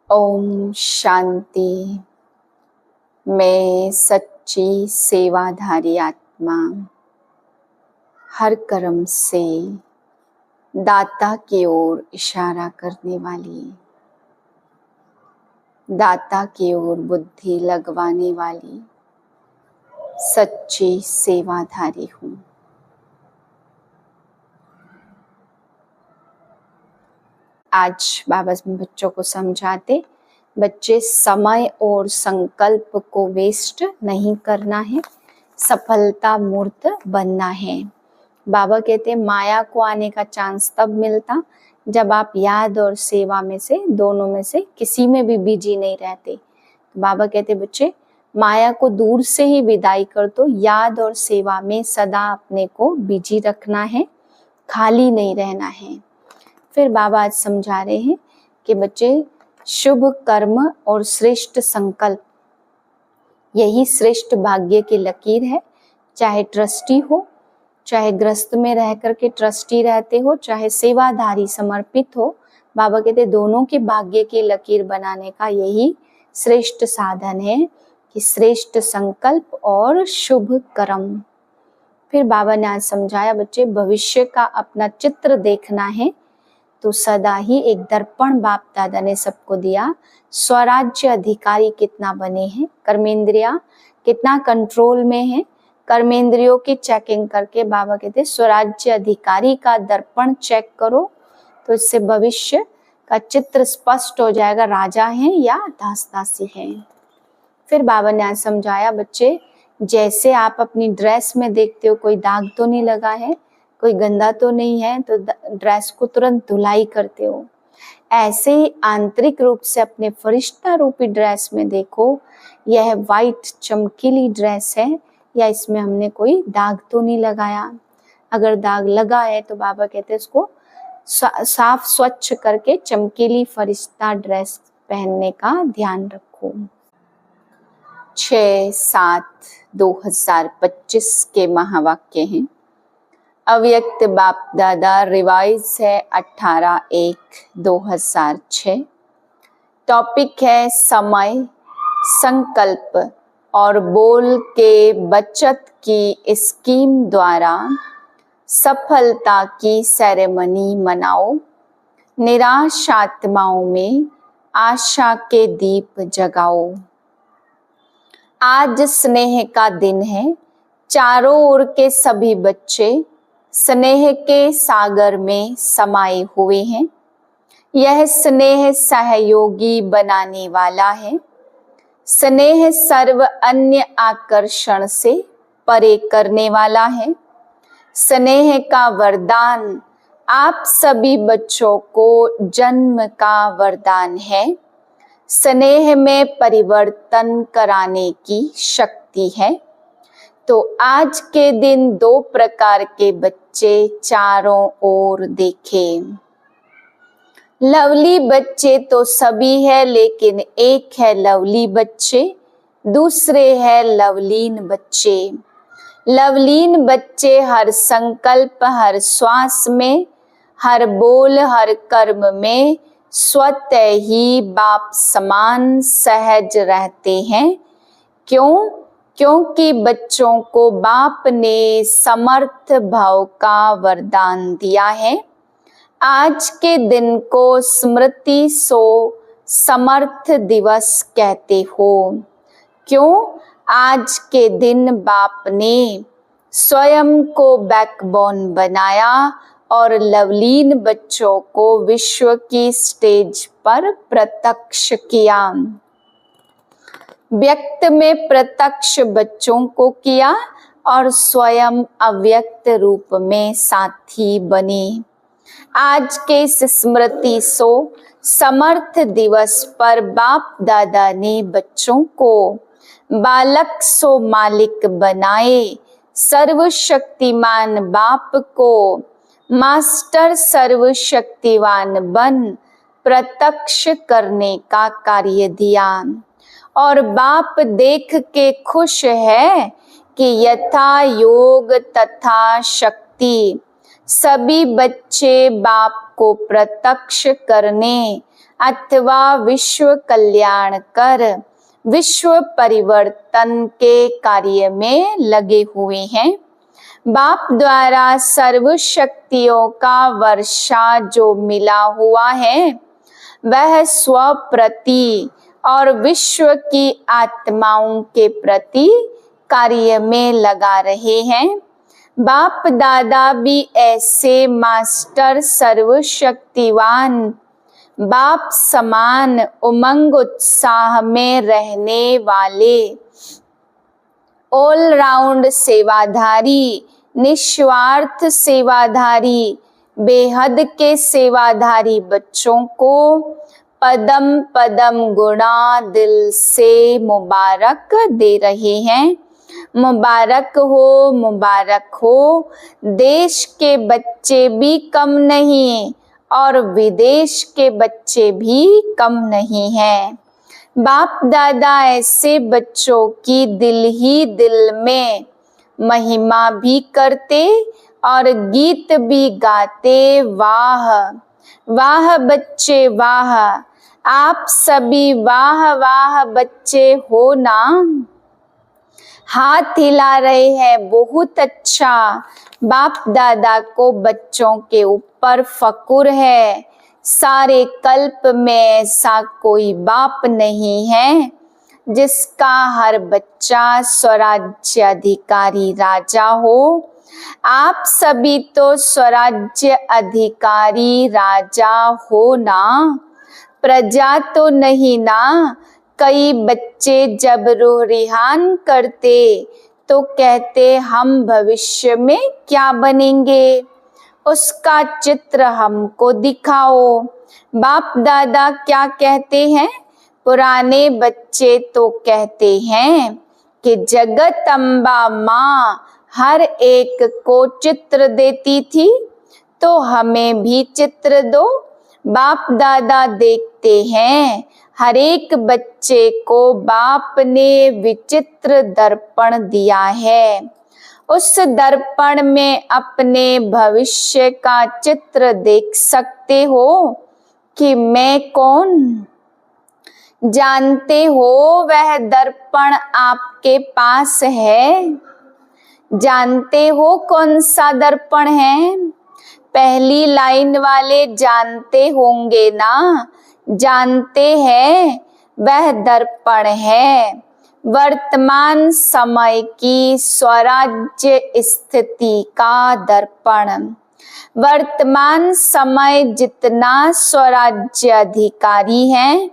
ओम शांति। मैं सच्ची सेवाधारी आत्मा, हर कर्म से दाता की ओर इशारा करने वाली, दाता की ओर बुद्धि लगवाने वाली सच्ची सेवाधारी हूँ। आज बाबा बच्चों को समझाते, बच्चे समय और संकल्प को वेस्ट नहीं करना है, सफलता मूर्त बनना है। बाबा कहते हैं माया को आने का चांस तब मिलता जब आप याद और सेवा में से, दोनों में से किसी में भी बिजी नहीं रहते। बाबा कहते बच्चे माया को दूर से ही विदाई कर दो, याद और सेवा में सदा अपने को बिजी रखना है, खाली नहीं रहना है। फिर बाबा आज समझा रहे हैं कि बच्चे शुभ कर्म और श्रेष्ठ संकल्प, यही श्रेष्ठ भाग्य की लकीर है। चाहे ट्रस्टी हो, चाहे ग्रस्त में रह करके ट्रस्टी रहते हो, चाहे सेवाधारी समर्पित हो, बाबा कहते दोनों के भाग्य की लकीर बनाने का यही श्रेष्ठ साधन है कि श्रेष्ठ संकल्प और शुभ कर्म। फिर बाबा ने आज समझाया बच्चे भविष्य का अपना चित्र देखना है तो सदा ही एक दर्पण बाप दादा ने सबको दिया। स्वराज्य अधिकारी कितना बने हैं, कर्मेंद्रिया कितना कंट्रोल में है, कर्मेंद्रियों की चेकिंग करके बाबा कहते स्वराज्य अधिकारी का दर्पण चेक करो तो इससे भविष्य का चित्र स्पष्ट हो जाएगा, राजा है या दास दासी है। फिर बाबा ने आज समझाया बच्चे जैसे आप अपनी ड्रेस में देखते हो कोई दाग तो नहीं लगा है, कोई गंदा तो नहीं है, तो ड्रेस को तुरंत धुलाई करते हो, ऐसे ही आंतरिक रूप से अपने फरिश्ता रूपी ड्रेस में देखो, यह वाइट चमकीली ड्रेस है या इसमें हमने कोई दाग तो नहीं लगाया। अगर दाग लगा है तो बाबा कहते हैं उसको साफ स्वच्छ करके चमकीली फरिश्ता ड्रेस पहनने का ध्यान रखो। 6/7/2025 के महावाक्य हैं। अव्यक्त बाप दादा रिवाइज है 18/1/2006। टॉपिक है समय, संकल्प और बोल के बचत की स्कीम द्वारा सफलता की सेरेमनी मनाओ, निराश आत्माओं में आशा के दीप जगाओ। आज स्नेह का दिन है, चारों ओर के सभी बच्चे स्नेह के सागर में समाये हुए हैं। यह स्नेह सहयोगी बनाने वाला है। स्नेह सर्व अन्य आकर्षण से परे करने वाला है। स्नेह का वरदान आप सभी बच्चों को जन्म का वरदान है। स्नेह में परिवर्तन कराने की शक्ति है। तो आज के दिन 2 प्रकार के बच्चे चारों ओर देखें। लवली बच्चे तो सभी है, लेकिन एक है लवली बच्चे, दूसरे है लवलीन बच्चे। लवलीन बच्चे हर संकल्प, हर श्वास में, हर बोल, हर कर्म में स्वतः ही बाप समान सहज रहते हैं। क्यों? क्योंकि बच्चों को बाप ने समर्थ भाव का वरदान दिया है। आज के दिन को स्मृति सो समर्थ दिवस कहते हो। क्यों? आज के दिन बाप ने स्वयं को बैकबोन बनाया और लवलीन बच्चों को विश्व की स्टेज पर प्रत्यक्ष किया। व्यक्त में प्रत्यक्ष बच्चों को किया और स्वयं अव्यक्त रूप में साथी बने। आज के इस स्मृति सो समर्थ दिवस पर बाप दादा ने बच्चों को बालक सो मालिक बनाए। सर्वशक्तिमान बाप को मास्टर सर्वशक्तिवान बन प्रत्यक्ष करने का कार्य दिया। और बाप देख के खुश है कि यथा योग तथा शक्ति सभी बच्चे बाप को प्रत्यक्ष करने अथवा विश्व कल्याण कर विश्व परिवर्तन के कार्य में लगे हुए हैं। बाप द्वारा सर्व शक्तियों का वर्षा जो मिला हुआ है वह स्व प्रति और विश्व की आत्माओं के प्रति कार्य में लगा रहे हैं। बाप दादा भी ऐसे मास्टर सर्वशक्तिवान बाप समान उमंग उत्साह में रहने वाले ऑल राउंड सेवाधारी, निस्वार्थ सेवाधारी, बेहद के सेवाधारी बच्चों को पदम पदम गुणा दिल से मुबारक दे रहे हैं। मुबारक हो, मुबारक हो। देश के बच्चे भी कम नहीं और विदेश के बच्चे भी कम नहीं हैं। बाप दादा ऐसे बच्चों की दिल ही दिल में महिमा भी करते और गीत भी गाते। वाह वाह बच्चे वाह, आप सभी वाह वाह बच्चे हो ना। हाथ हिला रहे हैं, बहुत अच्छा। बाप दादा को बच्चों के ऊपर फकुर है। सारे कल्प में ऐसा कोई बाप नहीं है जिसका हर बच्चा स्वराज्य अधिकारी राजा हो। आप सभी तो स्वराज्य अधिकारी राजा हो ना, प्रजा तो नहीं ना। कई बच्चे जब रूह रिहान करते तो कहते हम भविष्य में क्या बनेंगे, उसका चित्र हमको दिखाओ। बाप दादा क्या कहते हैं? पुराने बच्चे तो कहते हैं कि जगत अम्बा माँ हर एक को चित्र देती थी, तो हमें भी चित्र दो। बाप दादा देखते हैं हर एक बच्चे को बाप ने विचित्र दर्पण दिया है। उस दर्पण में अपने भविष्य का चित्र देख सकते हो कि मैं कौन। जानते हो वह दर्पण आपके पास है। जानते हो कौन सा दर्पण है? पहली लाइन वाले जानते होंगे ना। जानते हैं वह दर्पण है वर्तमान समय की स्वराज्य स्थिति का दर्पण। वर्तमान समय जितना स्वराज्य अधिकारी हैं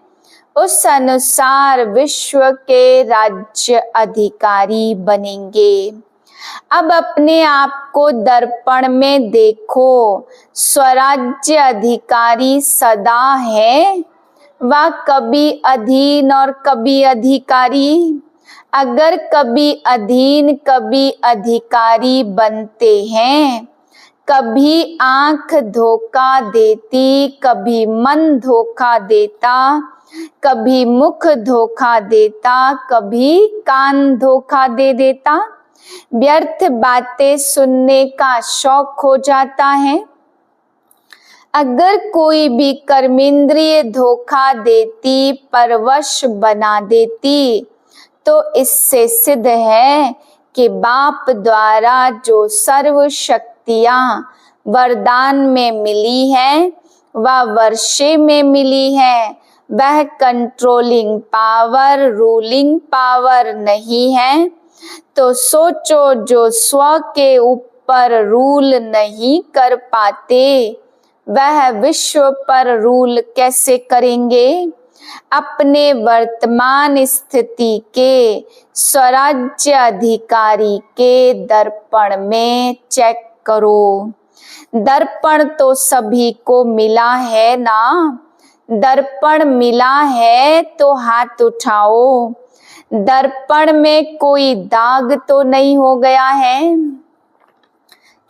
उस अनुसार विश्व के राज्य अधिकारी बनेंगे। अब अपने आप को दर्पण में देखो। स्वराज्य अधिकारी सदा है, वह कभी अधीन और कभी अधिकारी। अगर कभी अधीन कभी अधिकारी बनते हैं, कभी आंख धोखा देती, कभी मन धोखा देता, कभी मुख धोखा देता, कभी कान धोखा दे देता। व्यर्थ बातें सुनने का शौक हो जाता है। अगर कोई भी कर्मेंद्रिय धोखा देती, परवश बना देती, तो इससे सिद्ध है कि बाप द्वारा जो सर्व शक्तियां वरदान में मिली हैं वह वर्षे में मिली है। वह कंट्रोलिंग पावर, रूलिंग पावर नहीं है। तो सोचो, जो स्व के ऊपर रूल नहीं कर पाते वह विश्व पर रूल कैसे करेंगे। अपने वर्तमान स्थिति के स्वराज्य अधिकारी के दर्पण में चेक करो। दर्पण तो सभी को मिला है ना। दर्पण मिला है तो हाथ उठाओ। दर्पण में कोई दाग तो नहीं हो गया है।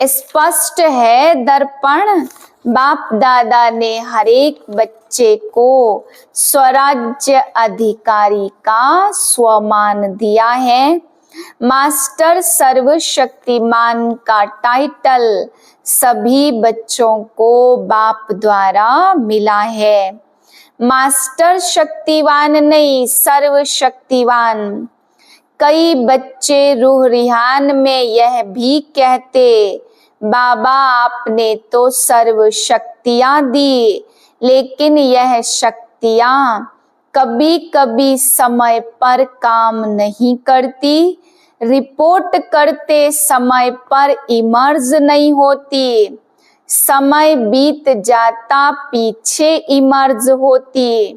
स्पष्ट है दर्पण। बाप दादा ने हर एक बच्चे को स्वराज्य अधिकारी का स्वमान दिया है। मास्टर सर्वशक्तिमान का टाइटल सभी बच्चों को बाप द्वारा मिला है। मास्टर शक्तिवान नहीं, सर्वशक्तिवान। कई बच्चे रूह रिहान में यह भी कहते, बाबा आपने तो सर्व शक्तियां दी, लेकिन यह शक्तियां कभी कभी समय पर काम नहीं करती, रिपोर्ट करते समय पर इमर्ज नहीं होती, समय बीत जाता पीछे इमर्ज होती।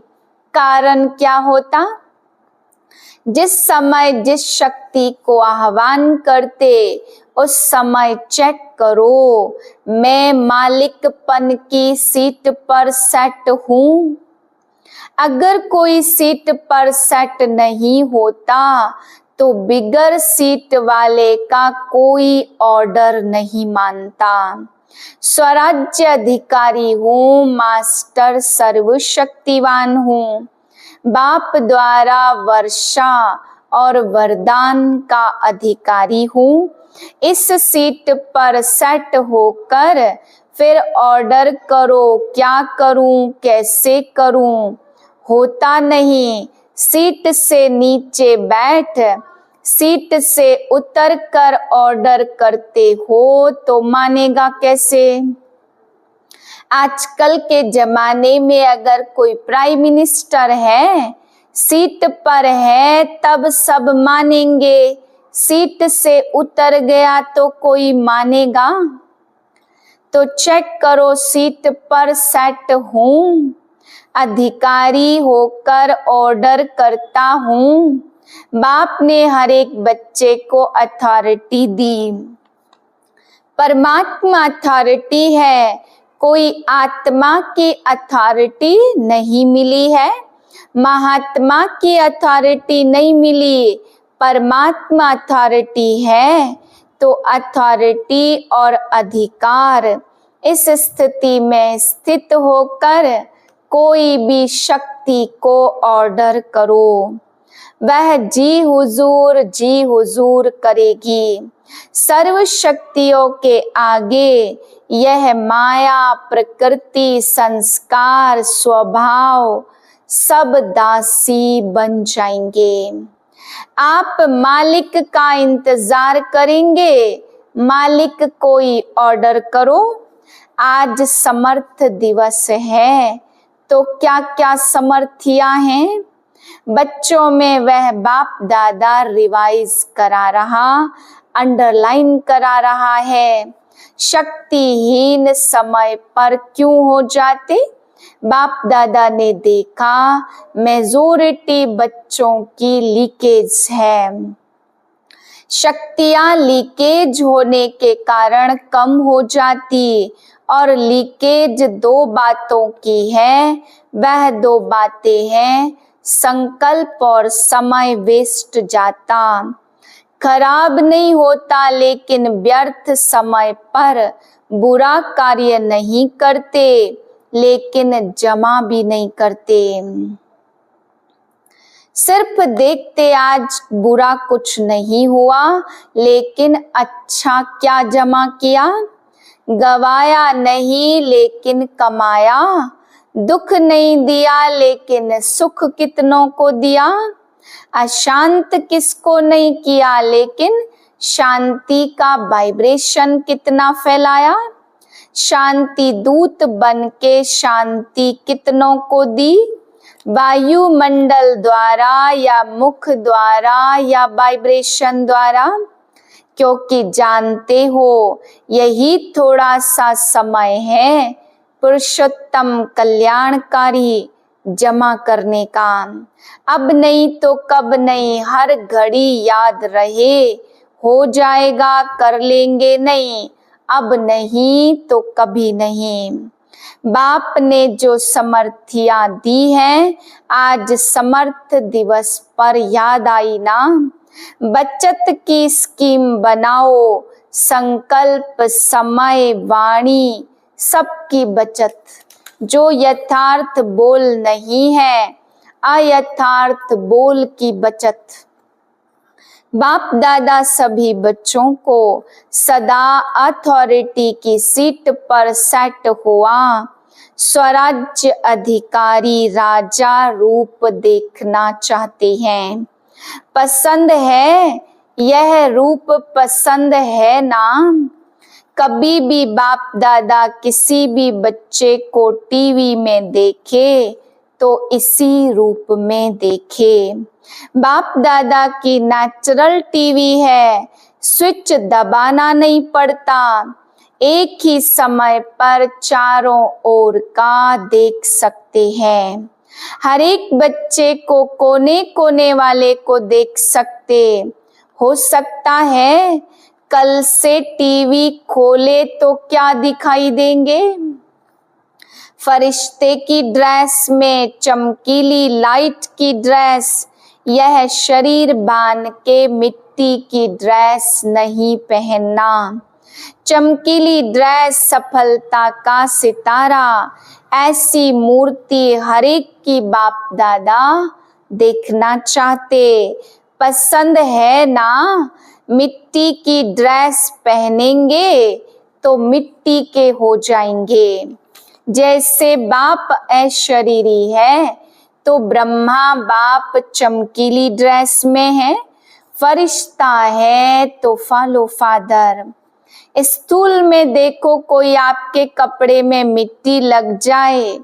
कारण क्या होता? जिस समय जिस शक्ति को आह्वान करते उस समय चेक करो, मैं मालिकपन की सीट पर सेट हूं। अगर कोई सीट पर सेट नहीं होता तो बिगर सीट वाले का कोई ऑर्डर नहीं मानता। स्वराज्य अधिकारी हूँ, मास्टर सर्वशक्तिवान हूँ, बाप द्वारा वर्षा और वरदान का अधिकारी हूँ। इस सीट पर सेट होकर फिर ऑर्डर करो, क्या करूं, कैसे करूं, होता नहीं। सीट से नीचे बैठ, सीट से उतर कर ऑर्डर करते हो तो मानेगा कैसे? आजकल के जमाने में अगर कोई प्राइम मिनिस्टर है, सीट पर है, तब सब मानेंगे, सीट से उतर गया तो कोई मानेगा? तो चेक करो सीट पर सेट हूँ, अधिकारी होकर ऑर्डर करता हूँ। बाप ने हर एक बच्चे को अथॉरिटी दी। परमात्मा अथॉरिटी है, कोई आत्मा की अथॉरिटी नहीं मिली है, महात्मा की अथॉरिटी नहीं मिली, परमात्मा अथॉरिटी है। तो अथॉरिटी और अधिकार, इस स्थिति में स्थित होकर कोई भी शक्ति को ऑर्डर करो, वह जी हुजूर करेगी। सर्व शक्तियों के आगे यह माया, प्रकृति, संस्कार, स्वभाव सब दासी बन जाएंगे। आप मालिक का इंतजार करेंगे, मालिक कोई ऑर्डर करो। आज समर्थ दिवस है तो क्या क्या समर्थियां हैं? बच्चों में वह बाप दादा रिवाइज करा रहा, अंडरलाइन करा रहा है। शक्तिहीन समय पर क्यों हो जाते? बाप दादा ने देखा मेजॉरिटी बच्चों की लीकेज है। शक्तियां लीकेज होने के कारण कम हो जाती, और लीकेज दो बातों की है। वह दो बातें हैं, संकल्प और समय वेस्ट जाता। खराब नहीं होता, लेकिन व्यर्थ समय पर बुरा कार्य नहीं करते, लेकिन जमा भी नहीं करते। सिर्फ देखते आज बुरा कुछ नहीं हुआ, लेकिन अच्छा क्या जमा किया? गवाया नहीं लेकिन कमाया, दुख नहीं दिया लेकिन सुख कितनों को दिया, अशांत किसको नहीं किया लेकिन शांति का वाइब्रेशन कितना फैलाया, शांति दूत बन के शांति कितनों को दी, वायुमंडल द्वारा या मुख द्वारा या वाइब्रेशन द्वारा। क्योंकि जानते हो यही थोड़ा सा समय है पुरुषोत्तम कल्याणकारी जमा करने का। अब नहीं तो कब नहीं, हर घड़ी याद रहे, हो जाएगा कर लेंगे नहीं, अब नहीं तो कभी नहीं। बाप ने जो समर्थियां दी हैं, आज समर्थ दिवस पर याद आई ना। बचत की स्कीम बनाओ, संकल्प, समय, वाणी सबकी बचत। जो यथार्थ बोल नहीं है, अयथार्थ बोल की बचत। बाप दादा सभी बच्चों को सदा अथॉरिटी की सीट पर सेट हुआ, स्वराज्य अधिकारी राजा रूप देखना चाहते हैं। पसंद है यह रूप, पसंद है ना। कभी भी बाप दादा किसी भी बच्चे को टीवी में देखे तो इसी रूप में देखे। बाप दादा की नेचुरल टीवी है, स्विच दबाना नहीं पड़ता, एक ही समय पर चारों ओर का देख सकते हैं। हर एक बच्चे को कोने कोने वाले को देख सकते। हो सकता है कल से टीवी खोले तो क्या दिखाई देंगे? फरिश्ते की ड्रेस में चमकीली लाइट की ड्रेस, यह शरीर बांध के मिट्टी की ड्रेस नहीं पहनना। चमकीली ड्रेस सफलता का सितारा, ऐसी मूर्ति हर एक की बाप दादा देखना चाहते। पसंद है ना? मिट्टी की ड्रेस पहनेंगे तो मिट्टी के हो जाएंगे। जैसे बाप अशरीरी है तो ब्रह्मा बाप चमकीली ड्रेस में है, फरिश्ता है तो फॉलो फादर। स्थूल में देखो, कोई आपके कपड़े में मिट्टी लग जाए,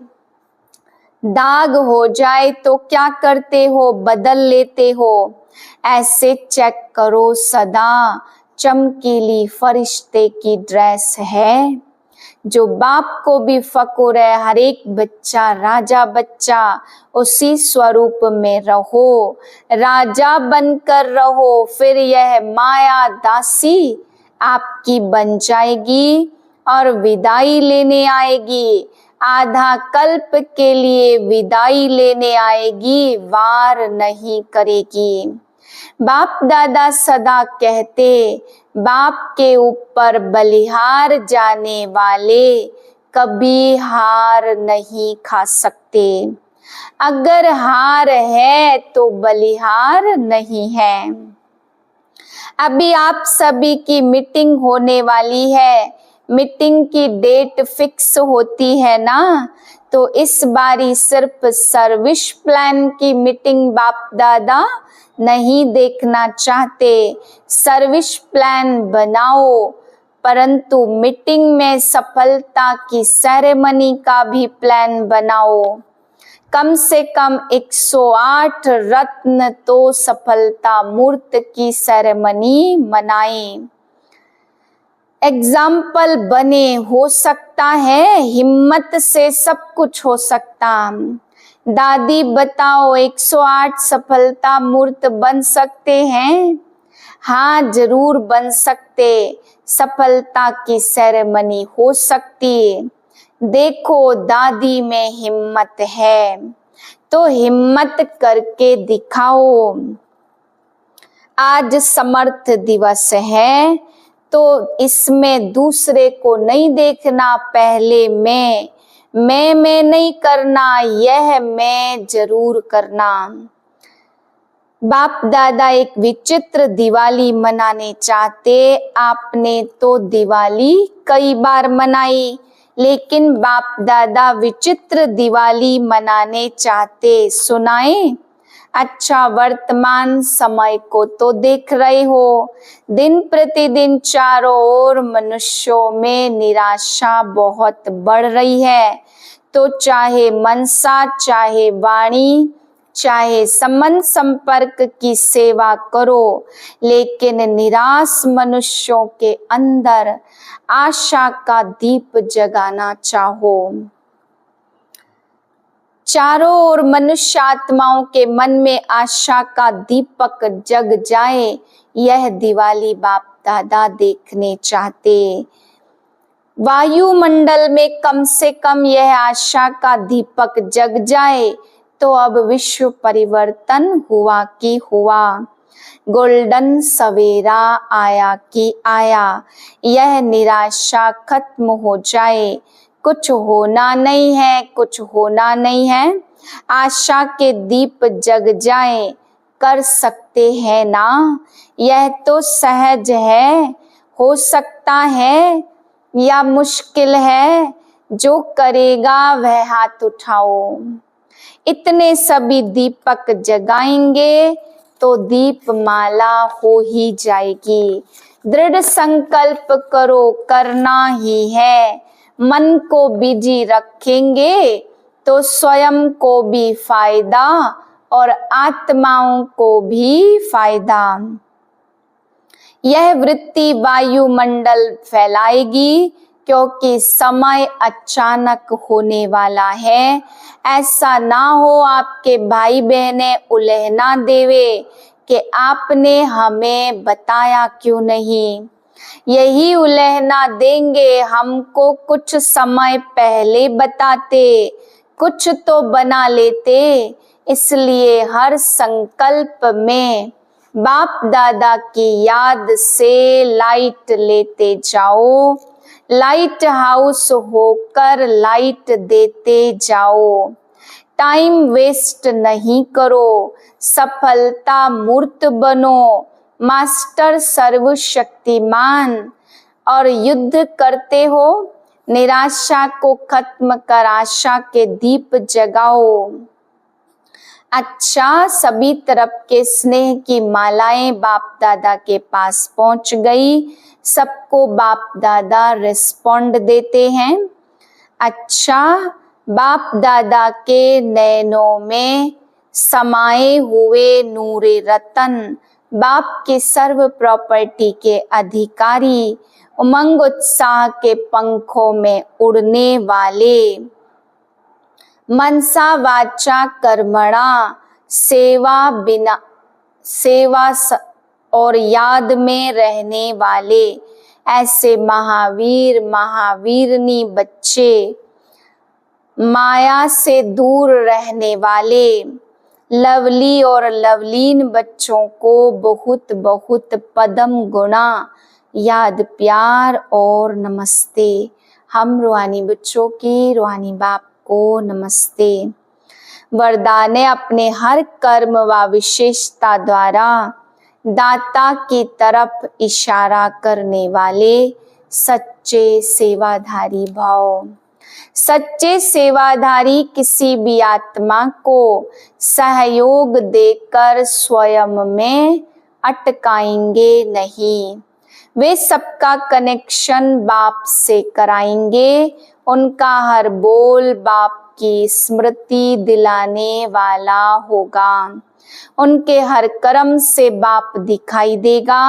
दाग हो जाए तो क्या करते हो? बदल लेते हो। ऐसे चेक करो, सदा चमकीली फरिश्ते की ड्रेस है। जो बाप को भी फकुर है, हर एक बच्चा राजा बच्चा, उसी स्वरूप में रहो, राजा बनकर रहो। फिर यह माया दासी आपकी बन जाएगी और विदाई लेने आएगी। आधा कल्प के लिए विदाई लेने आएगी, वार नहीं करेगी। बाप दादा सदा कहते, बाप के ऊपर बलिहार जाने वाले कभी हार नहीं खा सकते। अगर हार है तो बलिहार नहीं है। अभी आप सभी की मीटिंग होने वाली है, मीटिंग की डेट फिक्स होती है ना, तो इस बारी सिर्फ सर्विस प्लान की मीटिंग बाप दादा नहीं देखना चाहते। सर्विस प्लान बनाओ, परंतु मीटिंग में सफलता की सेरेमनी का भी प्लान बनाओ। कम से कम 108 रत्न तो सफलता मूर्त की सेरेमनी मनाएं। एग्जाम्पल बने। हो सकता है हिम्मत से सब कुछ हो सकता। दादी बताओ, 108 सफलता मूर्त बन सकते हैं? हाँ, जरूर बन सकते। सफलता की सेरेमनी हो सकती। देखो, दादी में हिम्मत है तो हिम्मत करके दिखाओ। आज समर्थ दिवस है तो इसमें दूसरे को नहीं देखना, पहले मैं नहीं करना, यह मैं जरूर करना। बाप दादा एक विचित्र दिवाली मनाने चाहते। आपने तो दिवाली कई बार मनाई, लेकिन बाप दादा विचित्र दिवाली मनाने चाहते। सुनाए? अच्छा, वर्तमान समय को तो देख रहे हो, दिन प्रतिदिन चारों ओर मनुष्यों में निराशा बहुत बढ़ रही है। तो चाहे मनसा, चाहे वाणी, चाहे संबंध संपर्क की सेवा करो, लेकिन निराश मनुष्यों के अंदर आशा का दीप जगाना चाहो। चारों ओर मनुष्य आत्माओं के मन में आशा का दीपक जग जाए, यह दिवाली बाप दादा देखने चाहते। वायुमंडल में कम से कम यह आशा का दीपक जग जाए तो अब विश्व परिवर्तन हुआ कि हुआ। गोल्डन सवेरा आया कि आया, यह निराशा खत्म हो जाए। कुछ होना नहीं है, कुछ होना नहीं है, आशा के दीप जग जाए। कर सकते हैं ना, यह तो सहज है। हो सकता है या मुश्किल है? जो करेगा वह हाथ उठाओ। इतने सभी दीपक जगाएंगे तो दीपमाला हो ही जाएगी। दृढ़ संकल्प करो, करना ही है। मन को बिजी रखेंगे तो स्वयं को भी फायदा और आत्माओं को भी फायदा। यह वृत्ति वायुमंडल फैलाएगी, क्योंकि समय अचानक होने वाला है। ऐसा ना हो आपके भाई बहनें उलहना देवे कि आपने हमें बताया क्यों नहीं। यही उलहना देंगे हमको कुछ समय पहले बताते, कुछ तो बना लेते। इसलिए हर संकल्प में बाप दादा की याद से लाइट लेते जाओ, लाइट हाउस होकर लाइट देते जाओ। टाइम वेस्ट नहीं करो, सफलता मूर्त बनो। मास्टर सर्वशक्तिमान और युद्ध करते हो। निराशा को खत्म कर आशा के दीप जगाओ। अच्छा, सभी तरफ के स्नेह की मालाएं बाप दादा के पास पहुंच गई। सबको बाप दादा रिस्पॉन्ड देते हैं। अच्छा, बाप दादा के नैनों में समाये हुए नूरे रतन, बाप की सर्व प्रॉपर्टी के अधिकारी, उमंग उत्साह के पंखों में उड़ने वाले, मनसा वाचा कर्मणा सेवा और याद में रहने वाले ऐसे महावीर महावीरनी बच्चे, माया से दूर रहने वाले लवली और लवलीन बच्चों को बहुत बहुत पदम गुणा याद, प्यार और नमस्ते। हम रूहानी बच्चों की रूहानी बाप को नमस्ते। वरदाने अपने हर कर्म व विशेषता द्वारा दाता की तरफ इशारा करने वाले सच्चे सेवाधारी भाव। सच्चे सेवाधारी किसी भी आत्मा को सहयोग देकर स्वयं में अटकाएंगे नहीं। वे सबका कनेक्शन बाप से कराएंगे। उनका हर बोल बाप की स्मृति दिलाने वाला होगा। उनके हर कर्म से बाप दिखाई देगा।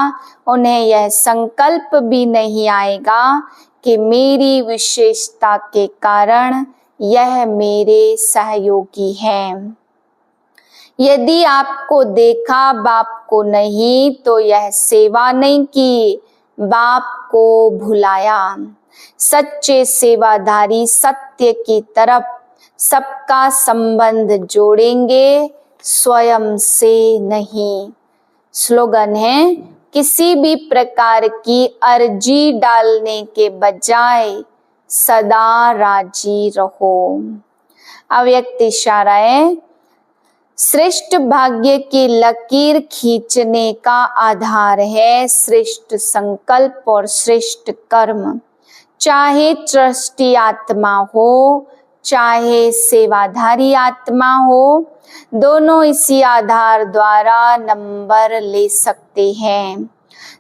उन्हें यह संकल्प भी नहीं आएगा कि मेरी विशेषता के कारण यह मेरे सहयोगी हैं। यदि आपको देखा बाप को नहीं तो यह सेवा नहीं की, बाप को भुलाया। सच्चे सेवाधारी सत्य की तरफ सबका संबंध जोड़ेंगे, स्वयं से नहीं। स्लोगन है, किसी भी प्रकार की अर्जी डालने के बजाय सदा राजी रहो। अव्यक्त इशारा है, श्रेष्ठ भाग्य की लकीर खींचने का आधार है श्रेष्ठ संकल्प और श्रेष्ठ कर्म। चाहे ट्रस्टी आत्मा हो, चाहे सेवाधारी आत्मा हो, दोनों इसी आधार द्वारा नंबर ले सकते हैं।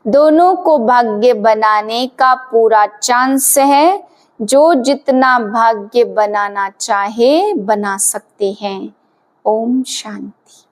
दोनों को भाग्य बनाने का पूरा चांस है। जो जितना भाग्य बनाना चाहे बना सकते हैं। ओम शांति।